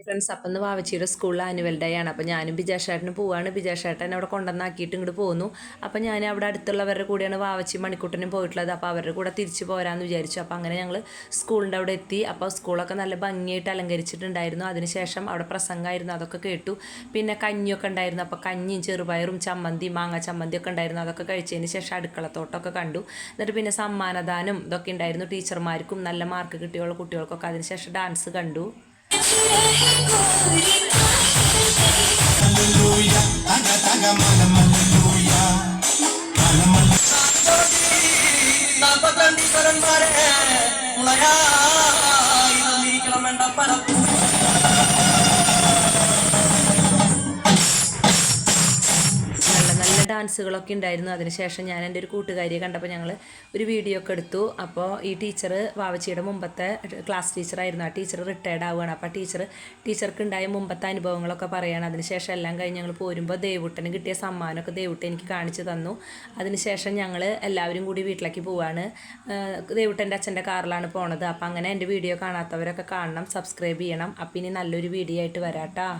Hi friends, അപ്പം ഇന്ന് വാവച്ചിയുടെ സ്കൂളിൽ ആനുവൽ ഡേ ആണ്. അപ്പോൾ ഞാനും ബിജാഷേട്ടന് പോവാണ്. ബിജാഷേട്ടൻ അവിടെ കൊണ്ടുവന്നാക്കിയിട്ട് ഇങ്ങോട്ട് പോകുന്നു. അപ്പോൾ ഞാൻ അവിടെ അടുത്തുള്ളവരുടെ കൂടെയാണ് വാവച്ചി മണിക്കുട്ടനും പോയിട്ടുള്ളത്. അപ്പോൾ അവരുടെ കൂടെ തിരിച്ച് പോരാമെന്ന് വിചാരിച്ചു. അപ്പോൾ അങ്ങനെ ഞങ്ങൾ സ്കൂളിൻ്റെ അവിടെ എത്തി. അപ്പോൾ സ്കൂളൊക്കെ നല്ല ഭംഗിയായിട്ട് അലങ്കരിച്ചിട്ടുണ്ടായിരുന്നു. അതിനുശേഷം അവിടെ പ്രസംഗമായിരുന്നു, അതൊക്കെ കേട്ടു. പിന്നെ കഞ്ഞിയൊക്കെ ഉണ്ടായിരുന്നു. അപ്പോൾ കഞ്ഞിയും ചെറുപയറും ചമ്മന്തി മാങ്ങ ചമ്മന്തി ഒക്കെ ഉണ്ടായിരുന്നു. അതൊക്കെ കഴിച്ചതിന് ശേഷം അടുക്കളത്തോട്ടമൊക്കെ കണ്ടു. എന്നിട്ട് പിന്നെ സമ്മാനദാനം ഇതൊക്കെ ഉണ്ടായിരുന്നു. ടീച്ചർമാർക്കും നല്ല മാർക്ക് കിട്ടിയുള്ള കുട്ടികൾക്കൊക്കെ. അതിനുശേഷം ഡാൻസ് കണ്ടു. ഡാൻസുകളൊക്കെ ഉണ്ടായിരുന്നു. അതിനുശേഷം ഞാൻ എൻ്റെ ഒരു കൂട്ടുകാരിയെ കണ്ടപ്പോൾ ഞങ്ങൾ ഒരു വീഡിയോ ഒക്കെ എടുത്തു. അപ്പോൾ ഈ ടീച്ചർ വാവച്ചിയുടെ മുമ്പത്തെ ക്ലാസ് ടീച്ചറായിരുന്നു. ആ ടീച്ചർ റിട്ടയർഡ് ആവുകയാണ്. അപ്പോൾ ടീച്ചർക്ക് ഉണ്ടായ മുമ്പത്തെ അനുഭവങ്ങളൊക്കെ പറയുകയാണ്. അതിനുശേഷം എല്ലാം കഴിഞ്ഞ് ഞങ്ങൾ പോരുമ്പോൾ ദേവുട്ടന് കിട്ടിയ സമ്മാനമൊക്കെ ദേവുട്ടൻ എനിക്ക് കാണിച്ചു തന്നു. അതിനുശേഷം ഞങ്ങൾ എല്ലാവരും കൂടി വീട്ടിലേക്ക് പോവുകയാണ്. ദേവുട്ടൻ്റെ അച്ഛൻ്റെ കാറിലാണ് പോണത്. അപ്പോൾ അങ്ങനെ എൻ്റെ വീഡിയോ കാണാത്തവരൊക്കെ കാണണം, സബ്സ്ക്രൈബ് ചെയ്യണം. അപ്പം ഇനി നല്ലൊരു വീഡിയോ ആയിട്ട് വരാം കേട്ടോ.